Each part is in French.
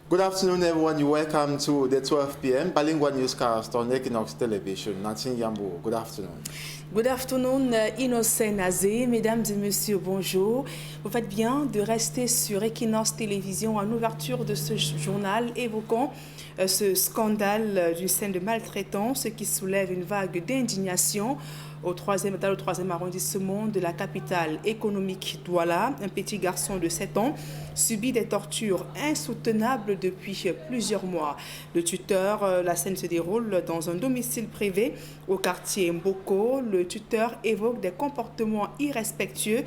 Good afternoon, everyone. You're welcome to the 12 p.m. bilingual newscast on Equinox Television. Nathan Yambo, good afternoon. Good afternoon, Innocent Nazé. Mesdames et messieurs, bonjour. Vous faites bien de rester sur Equinox Télévision en ouverture de ce journal évoquant ce scandale d'une scène de maltraitance qui soulève une vague d'indignation dans le 3e arrondissement de la capitale économique Douala. Un petit garçon de 7 ans subit des tortures insoutenables depuis plusieurs mois. Le tuteur, la scène se déroule dans un domicile privé au quartier Mboko. Le tuteur évoque des comportements irrespectueux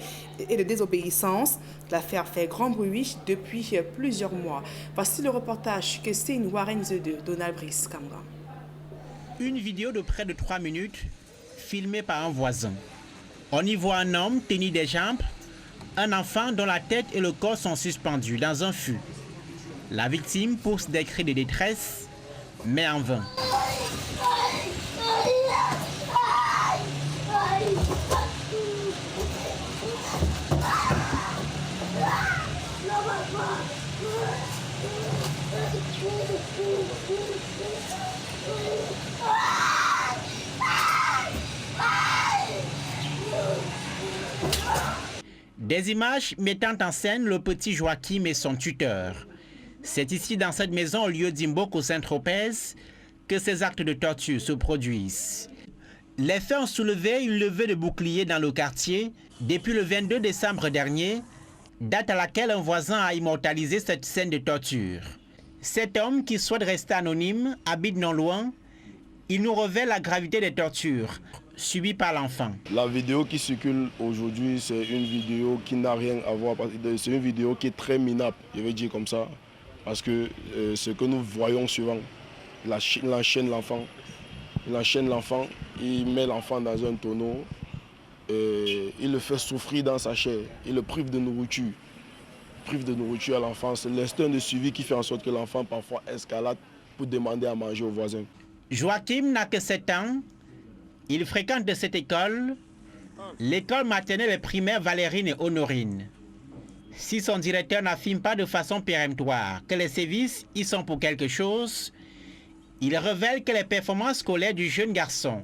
et de désobéissance. L'affaire fait grand bruit depuis plusieurs mois. Voici le reportage que signe Warren The2, Donald Brice Kamga. Une vidéo de près de 3 minutes filmée par un voisin. On y voit un homme tenu des jambes, un enfant dont la tête et le corps sont suspendus dans un fût. La victime pousse des cris de détresse, mais en vain. Des images mettant en scène le petit Joachim et son tuteur. C'est ici, dans cette maison au lieu d'Imboko Saint-Tropez, que ces actes de torture se produisent. Les faits ont soulevé une levée de boucliers dans le quartier depuis le 22 décembre dernier, date à laquelle un voisin a immortalisé cette scène de torture. Cet homme, qui souhaite rester anonyme, habite non loin. Il nous révèle la gravité des tortures subies par l'enfant. La vidéo qui circule aujourd'hui, c'est une vidéo qui n'a rien à voir. C'est une vidéo qui est très minable, je vais dire comme ça. Parce que ce que nous voyons souvent, il enchaîne l'enfant. Il met l'enfant dans un tonneau. Il le fait souffrir dans sa chair. Il le prive de nourriture. À l'enfant. C'est l'instinct de suivi qui fait en sorte que l'enfant parfois escalade pour demander à manger aux voisins. Joachim n'a que 7 ans. Il fréquente de cette école, l'école maternelle et primaire Valérine et Honorine. Si son directeur n'affirme pas de façon péremptoire que les sévices y sont pour quelque chose, il révèle que les performances scolaires du jeune garçon,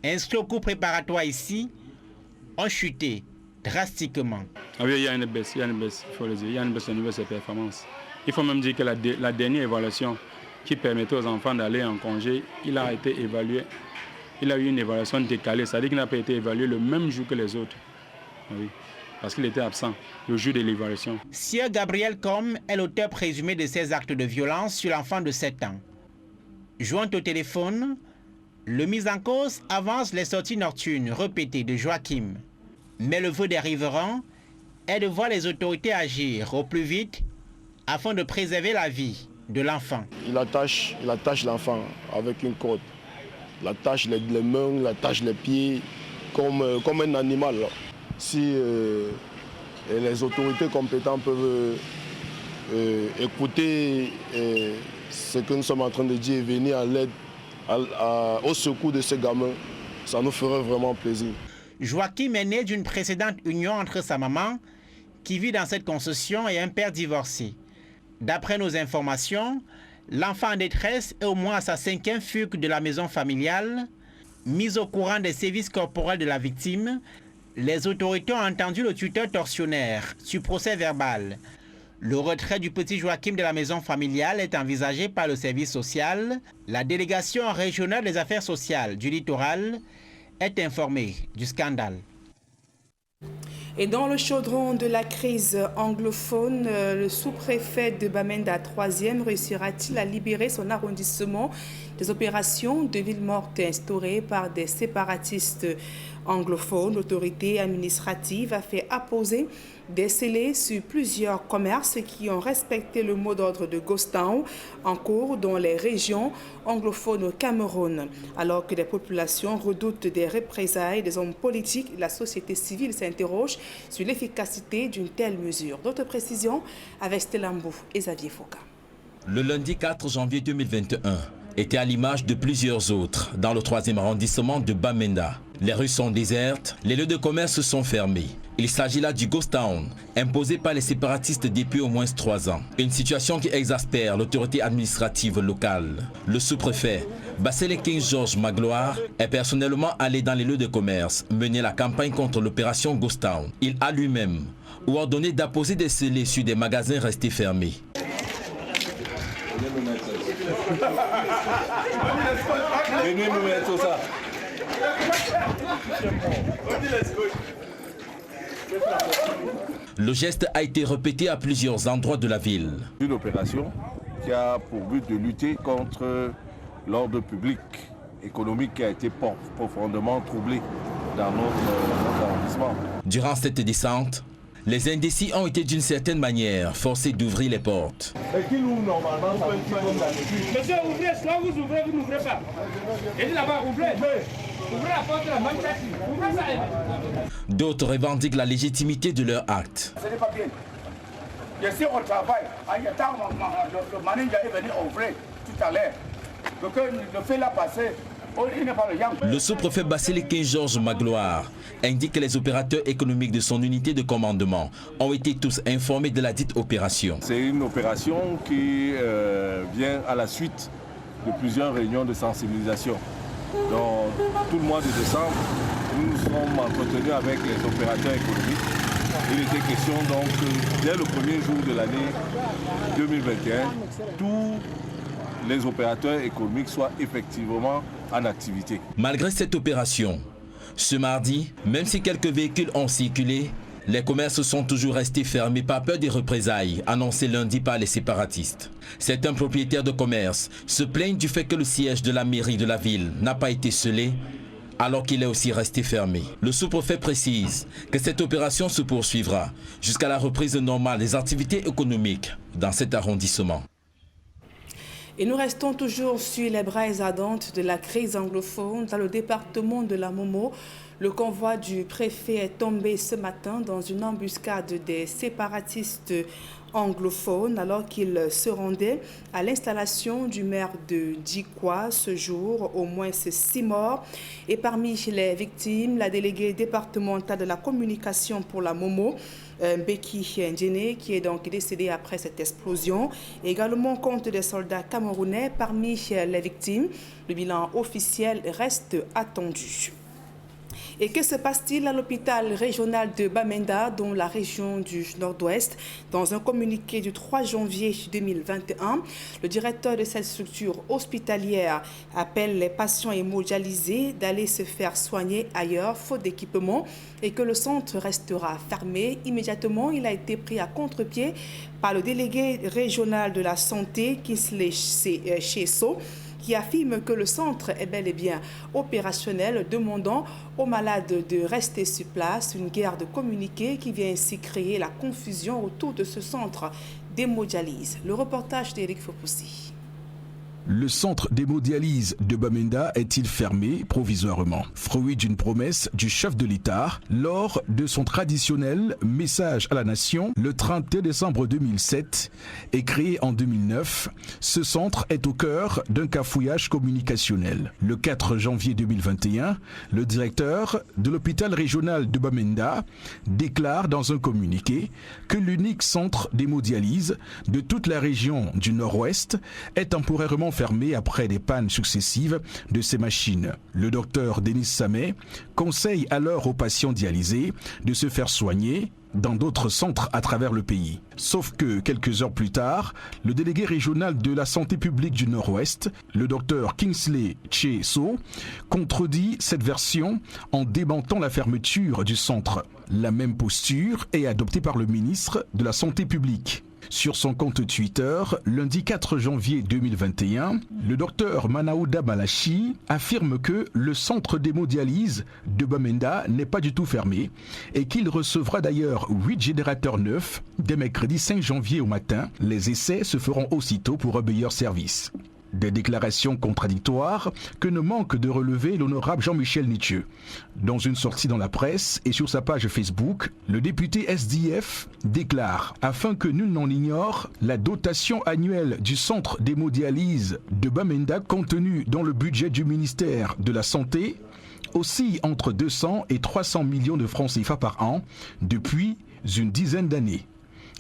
inscrit au cours préparatoire ici, ont chuté drastiquement. Ah oui, il y a une baisse, il faut le dire. Il y a une baisse au niveau de ses performances. Il faut même dire que la dernière évaluation qui permettait aux enfants d'aller en congé, il a été évalué. Il a eu une évaluation décalée, c'est-à-dire qu'il n'a pas été évalué le même jour que les autres. Oui, parce qu'il était absent le jour de l'évaluation. Sieur Gabriel Com est l'auteur présumé de ces actes de violence sur l'enfant de 7 ans. Joint au téléphone, le mis en cause avance les sorties nocturnes répétées de Joachim. Mais le vœu des riverains est de voir les autorités agir au plus vite afin de préserver la vie de l'enfant. Il attache l'enfant avec une corde. Il attache les mains, il attache les pieds comme un animal. Si les autorités compétentes peuvent écouter ce que nous sommes en train de dire et venir à l'aide, au secours de ces gamins, ça nous ferait vraiment plaisir. Joachim est né d'une précédente union entre sa maman, qui vit dans cette concession, et un père divorcé. D'après nos informations, l'enfant en détresse est au moins à sa 5e fugue de la maison familiale. Mise au courant des sévices corporels de la victime, les autorités ont entendu le tuteur tortionnaire sur procès verbal. Le retrait du petit Joachim de la maison familiale est envisagé par le service social. La délégation régionale des affaires sociales du littoral est informée du scandale. Et dans le chaudron de la crise anglophone, le sous-préfet de Bamenda 3e réussira-t-il à libérer son arrondissement des opérations de ville morte instaurées par des séparatistes anglophones? L'autorité administrative a fait apposer des scellés sur plusieurs commerces qui ont respecté le mot d'ordre de Ghost Town en cours dans les régions anglophones au Cameroun. Alors que les populations redoutent des représailles des hommes politiques, la société civile s'interroge sur l'efficacité d'une telle mesure. D'autres précisions avec Stellambou et Xavier Fouca. Le lundi 4 janvier 2021 était à l'image de plusieurs autres dans le 3e arrondissement de Bamenda. Les rues sont désertes, les lieux de commerce sont fermés. Il s'agit là du Ghost Town, imposé par les séparatistes depuis au moins 3 ans. Une situation qui exaspère l'autorité administrative locale. Le sous-préfet, Bassele King George Magloire, est personnellement allé dans les lieux de commerce mener la campagne contre l'opération Ghost Town. Il a lui-même ordonné d'apposer des scellés sur des magasins restés fermés. Le geste a été répété à plusieurs endroits de la ville. Une opération qui a pour but de lutter contre l'ordre public économique qui a été profondément troublé dans notre arrondissement. Durant cette descente, les indécis ont été d'une certaine manière forcés d'ouvrir les portes. Monsieur, ouvrez, soit vous ouvrez, vous n'ouvrez pas. Et là-bas, ouvrez. Ouvrez la porte de la manchette. Ouvrez ça. D'autres revendiquent la légitimité de leur acte. Ce n'est pas bien. Je suis au travail. Le manager est venu ouvrir tout à l'heure. Donc, le fait là passer. Le sous-préfet Bassele King George Magloire indique que les opérateurs économiques de son unité de commandement ont été tous informés de la dite opération. C'est une opération qui vient à la suite de plusieurs réunions de sensibilisation. Dans tout le mois de décembre, nous nous sommes entretenus avec les opérateurs économiques. Il était question donc, dès le premier jour de l'année 2021, tous les opérateurs économiques soient effectivement en activité. Malgré cette opération, ce mardi, même si quelques véhicules ont circulé, les commerces sont toujours restés fermés par peur des représailles annoncées lundi par les séparatistes. Certains propriétaires de commerce se plaignent du fait que le siège de la mairie de la ville n'a pas été scellé alors qu'il est aussi resté fermé. Le sous-préfet précise que cette opération se poursuivra jusqu'à la reprise normale des activités économiques dans cet arrondissement. Et nous restons toujours sur les braises ardentes de la crise anglophone dans le département de la Momo. Le convoi du préfet est tombé ce matin dans une embuscade des séparatistes anglophones alors qu'il se rendait à l'installation du maire de Dikwa ce jour. Au moins 6 morts. Et parmi les victimes, la déléguée départementale de la communication pour la Momo, Beki Ndjene, qui est donc décédée après cette explosion. Également compte des soldats camerounais parmi les victimes. Le bilan officiel reste attendu. Et que se passe-t-il à l'hôpital régional de Bamenda, dans la région du Nord-Ouest? Dans un communiqué du 3 janvier 2021, le directeur de cette structure hospitalière appelle les patients hémodialysés d'aller se faire soigner ailleurs, faute d'équipement, et que le centre restera fermé. Immédiatement, il a été pris à contre-pied par le délégué régional de la santé, Kinsley Cheso, qui affirme que le centre est bel et bien opérationnel, demandant aux malades de rester sur place. Une guerre de communiqués qui vient ainsi créer la confusion autour de ce centre d'hémodialyse. Le reportage d'Éric Fopoussi. Le centre d'hémodialyse de Bamenda est-il fermé provisoirement? Fruit d'une promesse du chef de l'État lors de son traditionnel message à la nation le 31 décembre 2007 et créé en 2009, ce centre est au cœur d'un cafouillage communicationnel. Le 4 janvier 2021, le directeur de l'hôpital régional de Bamenda déclare dans un communiqué que l'unique centre d'hémodialyse de toute la région du Nord-Ouest est temporairement fermé après des pannes successives de ces machines. Le docteur Denis Samet conseille alors aux patients dialysés de se faire soigner dans d'autres centres à travers le pays. Sauf que quelques heures plus tard, le délégué régional de la santé publique du Nord-Ouest, le docteur Kinsley Cheso, contredit cette version en démentant la fermeture du centre. La même posture est adoptée par le ministre de la Santé publique. Sur son compte Twitter, lundi 4 janvier 2021, le docteur Manaouda Malachi affirme que le centre d'hémodialyse de Bamenda n'est pas du tout fermé et qu'il recevra d'ailleurs 8 générateurs neufs dès mercredi 5 janvier au matin. Les essais se feront aussitôt pour un meilleur service. Des déclarations contradictoires que ne manque de relever l'honorable Jean-Michel Nithieu. Dans une sortie dans la presse et sur sa page Facebook, le député SDF déclare « Afin que nul n'en ignore, la dotation annuelle du centre d'hémodialyse de Bamenda contenue dans le budget du ministère de la Santé oscille entre 200 et 300 millions de francs CFA par an depuis une dizaine d'années.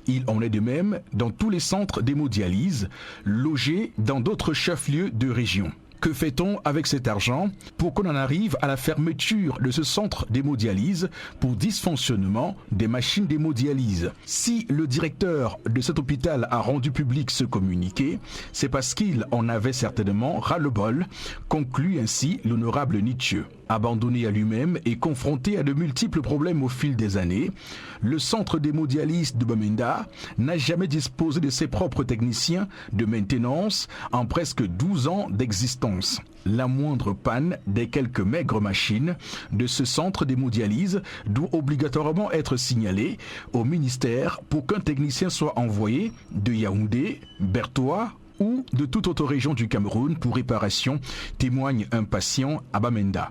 Il en est de même dans tous les centres d'hémodialyse logés dans d'autres chefs-lieux de région. Que fait-on avec cet argent pour qu'on en arrive à la fermeture de ce centre d'hémodialyse pour dysfonctionnement des machines d'hémodialyse? Si le directeur de cet hôpital a rendu public ce communiqué, c'est parce qu'il en avait certainement ras-le-bol, conclut ainsi l'honorable Nietzsche. Abandonné à lui-même et confronté à de multiples problèmes au fil des années, le centre d'hémodialyse de Bamenda n'a jamais disposé de ses propres techniciens de maintenance en presque 12 ans d'existence. La moindre panne des quelques maigres machines de ce centre d'hémodialyse doit obligatoirement être signalée au ministère pour qu'un technicien soit envoyé de Yaoundé, Bertoua ou de toute autre région du Cameroun pour réparation, témoigne un patient à Bamenda.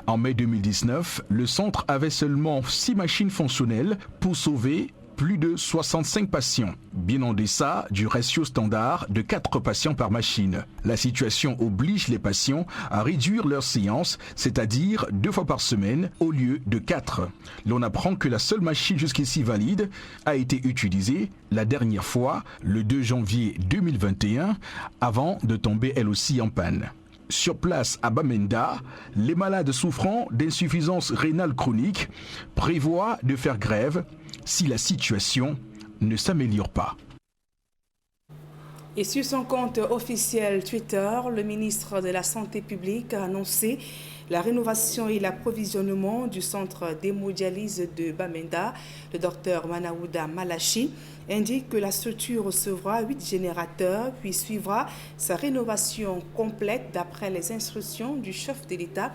En mai 2019, le centre avait seulement 6 machines fonctionnelles pour sauver plus de 65 patients, bien en deçà du ratio standard de 4 patients par machine. La situation oblige les patients à réduire leurs séances, c'est-à-dire 2 fois par semaine au lieu de 4. L'on apprend que la seule machine jusqu'ici valide a été utilisée la dernière fois, le 2 janvier 2021, avant de tomber elle aussi en panne. Sur place à Bamenda, les malades souffrant d'insuffisance rénale chronique prévoient de faire grève si la situation ne s'améliore pas. Et sur son compte officiel Twitter, le ministre de la Santé publique a annoncé la rénovation et l'approvisionnement du centre d'hémodialyse de Bamenda. Le docteur Manaouda Malachi indique que la structure recevra 8 générateurs puis suivra sa rénovation complète d'après les instructions du chef de l'État,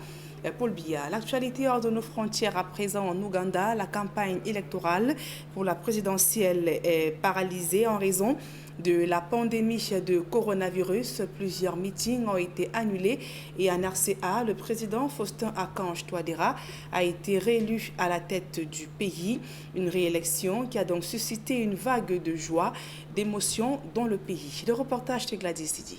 Paul Biya. L'actualité hors de nos frontières à présent en Ouganda, la campagne électorale pour la présidentielle est paralysée en raison de la pandémie de coronavirus. Plusieurs meetings ont été annulés et en RCA, le président Faustin Archange Touadéra a été réélu à la tête du pays. Une réélection qui a donc suscité une vague de joie, d'émotion dans le pays. Le reportage de Gladys Sidi.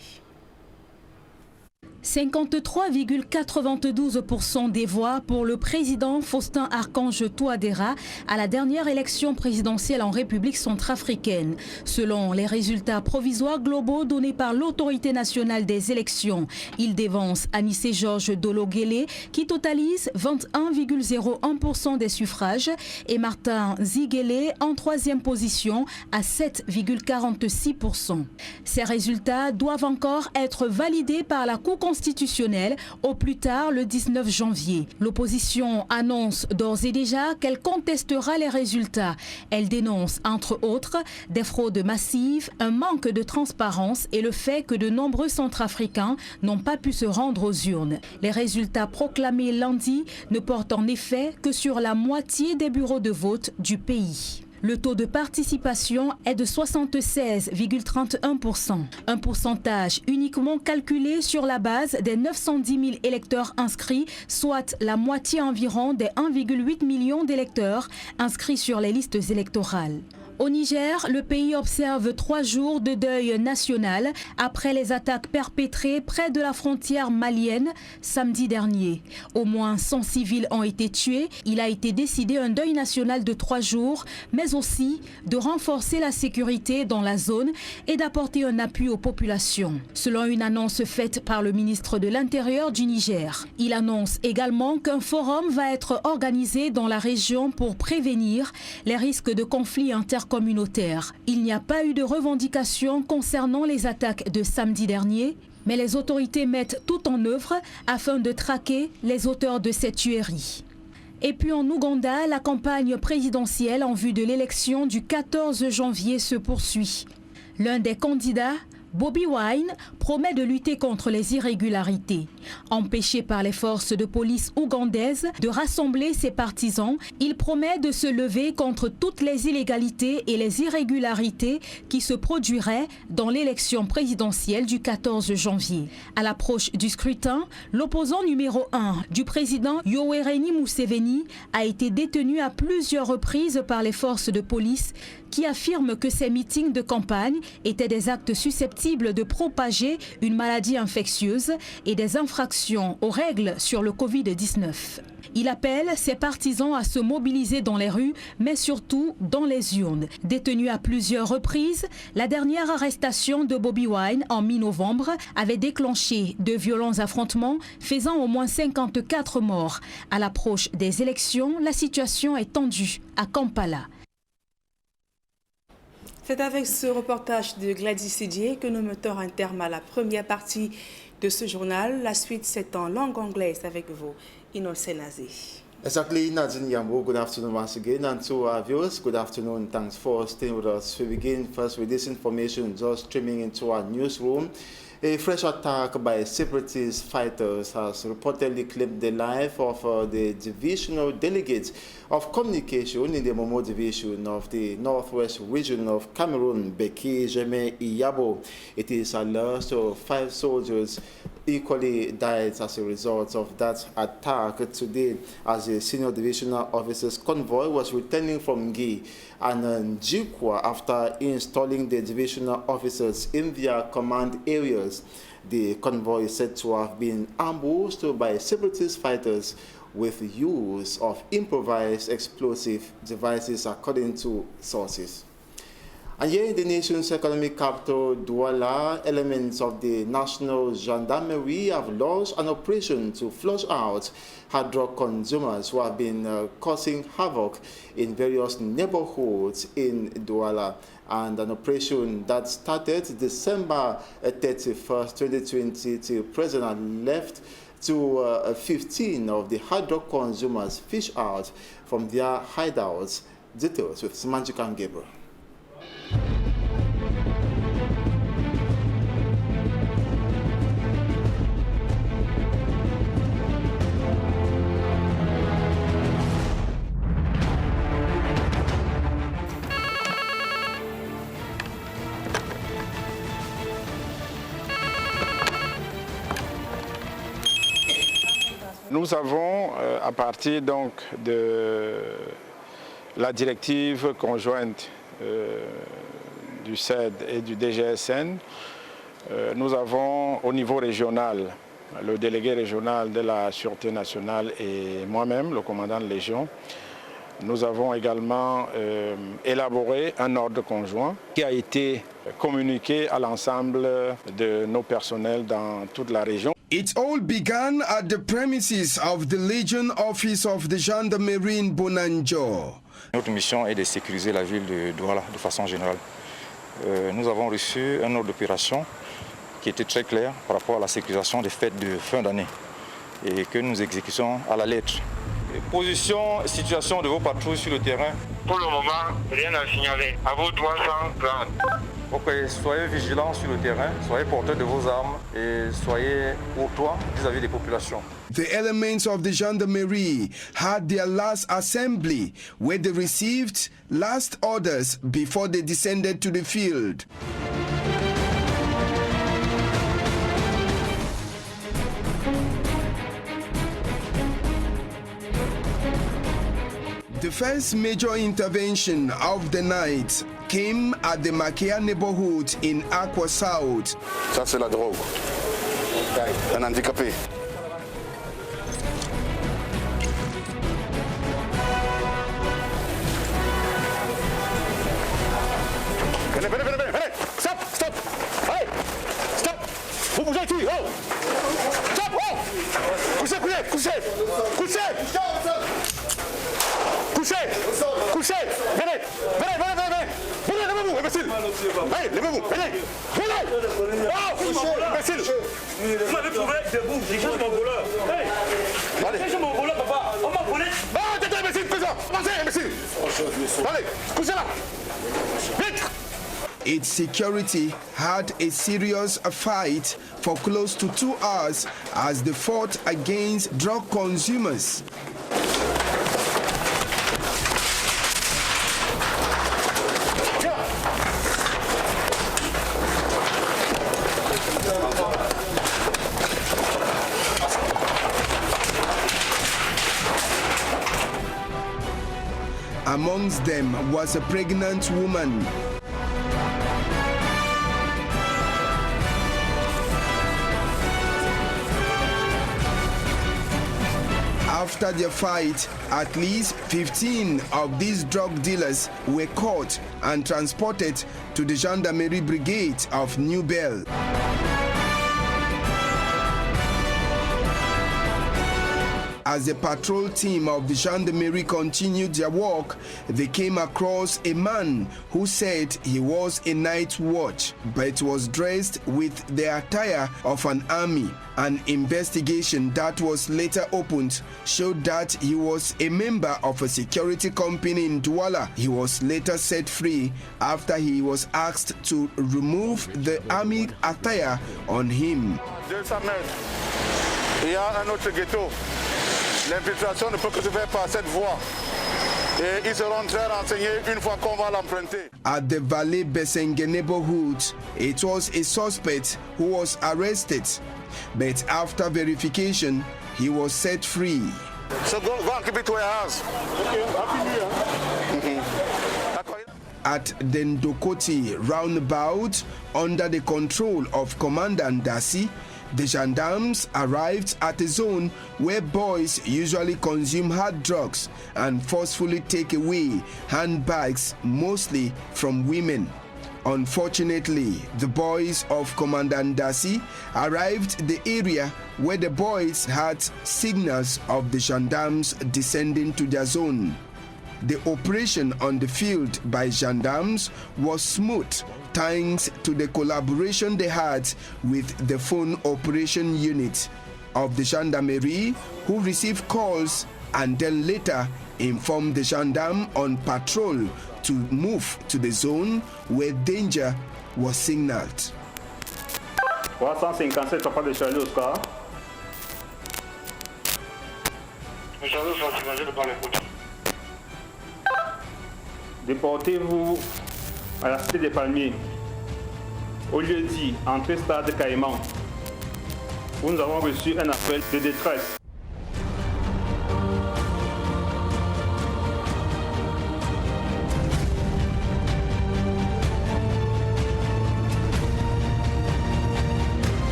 53,92% des voix pour le président Faustin Archange Touadéra à la dernière élection présidentielle en République centrafricaine. Selon les résultats provisoires globaux donnés par l'autorité nationale des élections, il dévance Anissé Georges Dologuélé qui totalise 21,01% des suffrages et Martin Ziguélé en 3e position à 7,46%. Ces résultats doivent encore être validés par la Cour constitutionnelle au plus tard le 19 janvier. L'opposition annonce d'ores et déjà qu'elle contestera les résultats. Elle dénonce entre autres des fraudes massives, un manque de transparence et le fait que de nombreux Centrafricains n'ont pas pu se rendre aux urnes. Les résultats proclamés lundi ne portent en effet que sur la moitié des bureaux de vote du pays. Le taux de participation est de 76,31%, un pourcentage uniquement calculé sur la base des 910 000 électeurs inscrits, soit la moitié environ des 1,8 million d'électeurs inscrits sur les listes électorales. Au Niger, le pays observe 3 jours de deuil national après les attaques perpétrées près de la frontière malienne samedi dernier. Au moins 100 civils ont été tués. Il a été décidé un deuil national de 3 jours, mais aussi de renforcer la sécurité dans la zone et d'apporter un appui aux populations. Selon une annonce faite par le ministre de l'Intérieur du Niger, il annonce également qu'un forum va être organisé dans la région pour prévenir les risques de conflits intercommunautaires. Il n'y a pas eu de revendication concernant les attaques de samedi dernier, mais les autorités mettent tout en œuvre afin de traquer les auteurs de ces tueries. Et puis en Ouganda, la campagne présidentielle en vue de l'élection du 14 janvier se poursuit. L'un des candidats, Bobi Wine, promet de lutter contre les irrégularités. Empêché par les forces de police ougandaises de rassembler ses partisans, il promet de se lever contre toutes les illégalités et les irrégularités qui se produiraient dans l'élection présidentielle du 14 janvier. À l'approche du scrutin, l'opposant numéro 1 du président Yoweri Museveni a été détenu à plusieurs reprises par les forces de police, qui affirme que ces meetings de campagne étaient des actes susceptibles de propager une maladie infectieuse et des infractions aux règles sur le Covid-19. Il appelle ses partisans à se mobiliser dans les rues, mais surtout dans les urnes. Détenu à plusieurs reprises, la dernière arrestation de Bobi Wine en mi-novembre avait déclenché de violents affrontements, faisant au moins 54 morts. À l'approche des élections, la situation est tendue à Kampala. C'est avec ce reportage de Gladys Sidier que nous mettons un terme à la première partie de ce journal. La suite, c'est en langue anglaise avec vous, Innocent Nazé. Exactly, Nadine Yambo. Good afternoon once again, and to our viewers, good afternoon. Thanks for staying with us. We begin first with this information just streaming into our newsroom. A fresh attack by separatist fighters has reportedly claimed the life of the divisional delegate of communication in the Momo division of the northwest region of Cameroon, Beki Jeme Iyabo. It is alleged 5 soldiers equally died as a result of that attack today as a senior divisional officer's convoy was returning from Gi and Njikwa after installing the divisional officers in their command areas. The convoy is said to have been ambushed by separatist fighters with use of improvised explosive devices, according to sources. And here in the nation's economic capital, Douala, elements of the National Gendarmerie have launched an operation to flush out hard drug consumers who have been causing havoc in various neighborhoods in Douala. And an operation that started December 31st, 2020, till present and left to 15 of the hard drug consumers fish out from their hideouts. Details with Simanjikan Gabriel. Nous avons, à partir donc de la directive conjointe du CED et du DGSN, nous avons au niveau régional le délégué régional de la Sûreté nationale et moi-même, le commandant de Légion. Nous avons également élaboré un ordre conjoint qui a été communiqué à l'ensemble de nos personnels dans toute la région. It all began at the premises of the Legion Office of the Gendarmerie in Bonanjo. Notre mission est de sécuriser la ville de Douala de façon générale. Nous avons reçu un ordre d'opération qui était très clair par rapport à la sécurisation des fêtes de fin d'année et que nous exécutons à la lettre. Position, situation de vos patrouilles sur le terrain. Pour le moment, rien à signaler. À vos 330. Ok, soyez vigilants sur le terrain, soyez porteurs de vos armes et soyez courtois vis-à-vis des populations. The elements of the Gendarmerie had their last assembly where they received last orders before they descended to the field. The first major intervention of the night came at the Makia neighborhood in Aqua South. Ça c'est la drogue. Un handicapé. Venez, venez, venez, venez. Stop, stop. Allez, stop. Vous bougez ici. Oh. Stop, oh. Couchez, couchez, couchez. Couchez. Couchez, couchez. Venez, venez, venez, venez. Venez, levez-vous, imbécile. Allez, levez-vous, venez. Venez. Oh, imbécile. Vous m'avez trouvé debout, j'ai changé mon voleur. Hey, j'ai changé mon voleur, papa. On m'a volé. Ah, t'es imbécile, fais ça. Avancez, imbécile. Allez, couchez là. Vite. Its security had a serious fight for close to 2 hours as they fought against drug consumers. Amongst them was a pregnant woman. After their fight, at least 15 of these drug dealers were caught and transported to the Gendarmerie Brigade of New Bell. As the patrol team of the Gendarmerie continued their work, they came across a man who said he was a night watch, but was dressed with the attire of an army. An investigation that was later opened showed that he was a member of a security company in Douala. He was later set free after he was asked to remove the army attire on him. Il y a un autre ghetto. L'infiltration ne peut que se faire par cette voie. Et ils seront très renseignés une fois qu'on va l'emprunter. At the Valley Besenge neighborhood, it was a suspect who was arrested, but after verification, he was set free. So go and keep it to your house. At the Ndokoti roundabout, under the control of Commandant Dasi, the gendarmes arrived at a zone where boys usually consume hard drugs and forcefully take away handbags, mostly from women. Unfortunately, the boys of Commandant Dasi arrived the area where the boys had signals of the gendarmes descending to their zone. The operation on the field by gendarmes was smooth, thanks to the collaboration they had with the phone operation unit of the Gendarmerie, who received calls and then later informed the gendarme on patrol to move to the zone where danger was signaled. 357, pas de Charlie Oscar. Déportez-vous à la cité des Palmiers, au lieu dit, entrée stade Caïman, où nous avons reçu un appel de détresse.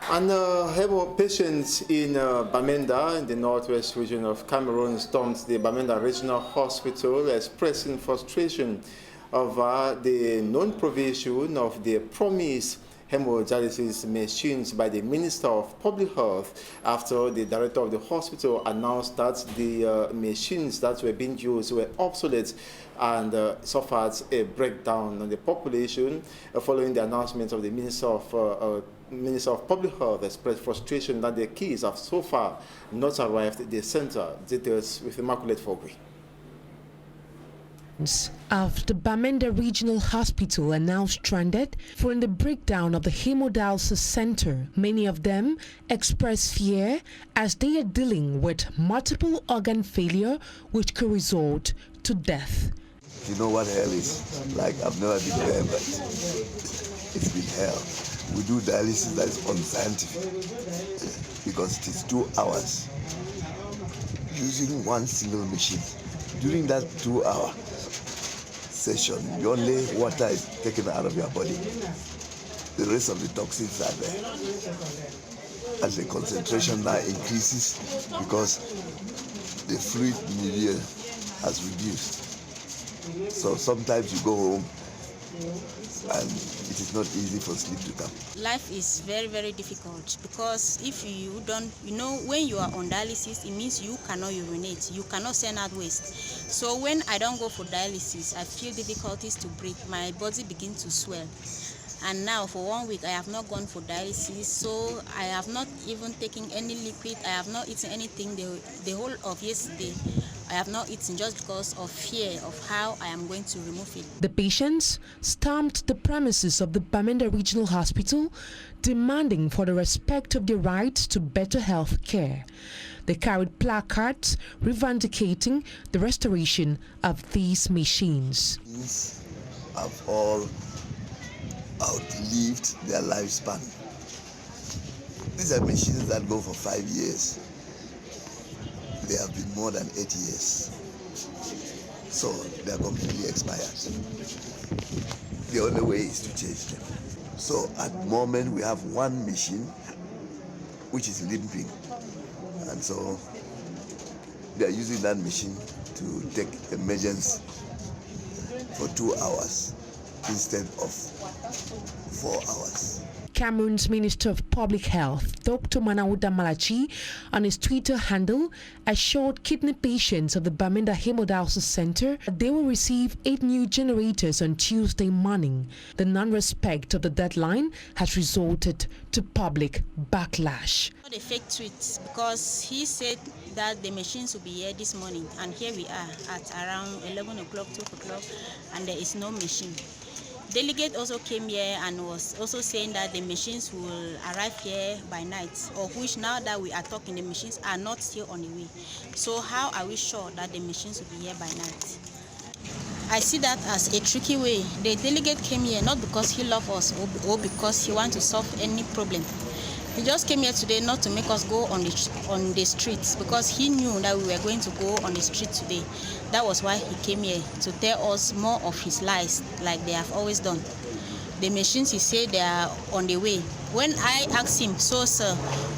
And patients in Bamenda, in the northwest region of Cameroon, stormed the Bamenda Regional Hospital, expressing frustration over the non-provision of the promised hemodialysis machines by the Minister of Public Health after the director of the hospital announced that the machines that were being used were obsolete and suffered a breakdown on the population. Following the announcement of the Minister of Public Health, expressed frustration that the keys have so far not arrived at the center. Details with Immaculate Fogui. Of the Bamenda Regional Hospital are now stranded following the breakdown of the hemodialysis center. Many of them express fear as they are dealing with multiple organ failure which could result to death. You know what hell is? Like, I've never been there, but it's been hell. We do dialysis that is unscientific because it is 2 hours using one single machine. During that 2-hour session, only water is taken out of your body. The rest of the toxins are there. As the concentration now increases because the fluid milieu has reduced. So sometimes you go home and it is not easy for sleep to come. Life is very, very difficult because if you don't, when you are on dialysis, it means you cannot urinate, you cannot send out waste. So when I don't go for dialysis, I feel difficulties to breathe. My body begins to swell. And now for 1 week, I have not gone for dialysis, so I have not even taken any liquid. I have not eaten anything the whole of yesterday. I have not eaten just because of fear of how I am going to remove it. The patients stormed the premises of the Bamenda Regional Hospital, demanding for the respect of their rights to better health care. They carried placards revendicating the restoration of these machines. These have all outlived their lifespan. These are machines that go for 5 years. they have been more than 8 years. So they are completely expired. The only way is to change them. So at the moment we have one machine which is limping. And so they are using that machine to take emergency for 2 hours instead of 4 hours. Cameroon's Minister of Public Health, Dr. Manawuda Malachi, on his Twitter handle, assured kidney patients of the Bamenda Hemodialysis Center that they will receive 8 new generators on Tuesday morning. The non-respect of the deadline has resulted to public backlash. The fake tweets, because he said that the machines will be here this morning, and here we are at around 11 o'clock, 12 o'clock, and there is no machine. Delegate also came here and was also saying that the machines will arrive here by night, of which now that we are talking, the machines are not still on the way. So how are we sure that the machines will be here by night? I see that as a tricky way. The delegate came here not because he loves us or because he wants to solve any problem. He just came here today not to make us go on the streets, because he knew that we were going to go on the street today. That was why he came here, to tell us more of his lies, like they have always done. The machines, he said they are on the way. When I asked him, so sir,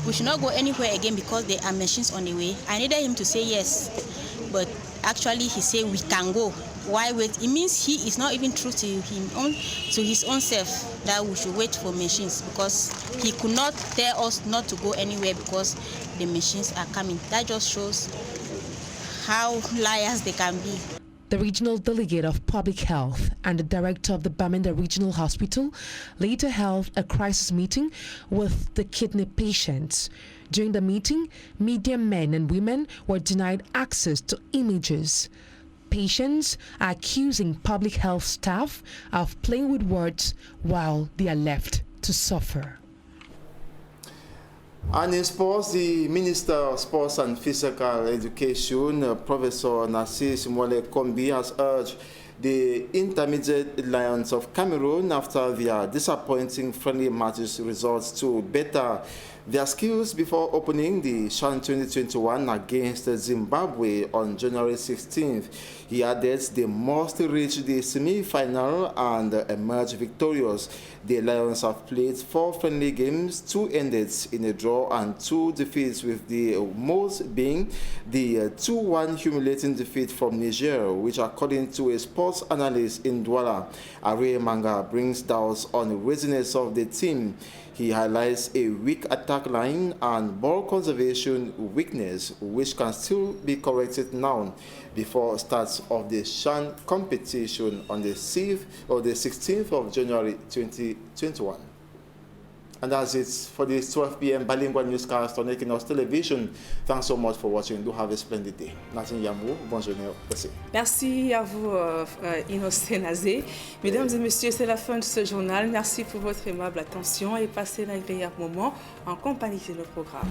we should not go anywhere again because there are machines on the way, I needed him to say yes. But actually he said we can go. Why wait? It means he is not even true to his own self that we should wait for machines, because he could not tell us not to go anywhere because the machines are coming. That just shows how liars they can be. The regional delegate of public health and the director of the Bamenda Regional Hospital later held a crisis meeting with the kidney patients. During the meeting, media men and women were denied access to images. Patients are accusing public health staff of playing with words while they are left to suffer. And in sports, the Minister of Sports and Physical Education, Professor Narcisse Mwale Kombi, has urged the Intermediate Lions of Cameroon, after their disappointing friendly matches results, to better their skills before opening the CHAN 2021 against Zimbabwe on January 16th. He added they must reach the semi-final and emerge victorious. The Lions have played 4 friendly games, 2 ended in a draw and 2 defeats, with the most being the 2-1 humiliating defeat from Niger, which according to a sports analyst in Douala, Are Manga, brings doubts on the readiness of the team. He highlights a weak attack line and ball conservation weakness, which can still be corrected now before start of the CHAN competition on the 16th of January 2021. And that's it for this 12 p.m. bilingual newscast on Equinox Television. Thanks so much for watching. Do have a splendid day. Nathan Yambou, bonne journée. Merci. Merci à vous, Innocent Nazé. Mesdames et messieurs, c'est la fin de ce journal. Merci pour votre aimable attention et passez un agréable moment en compagnie de nos programmes.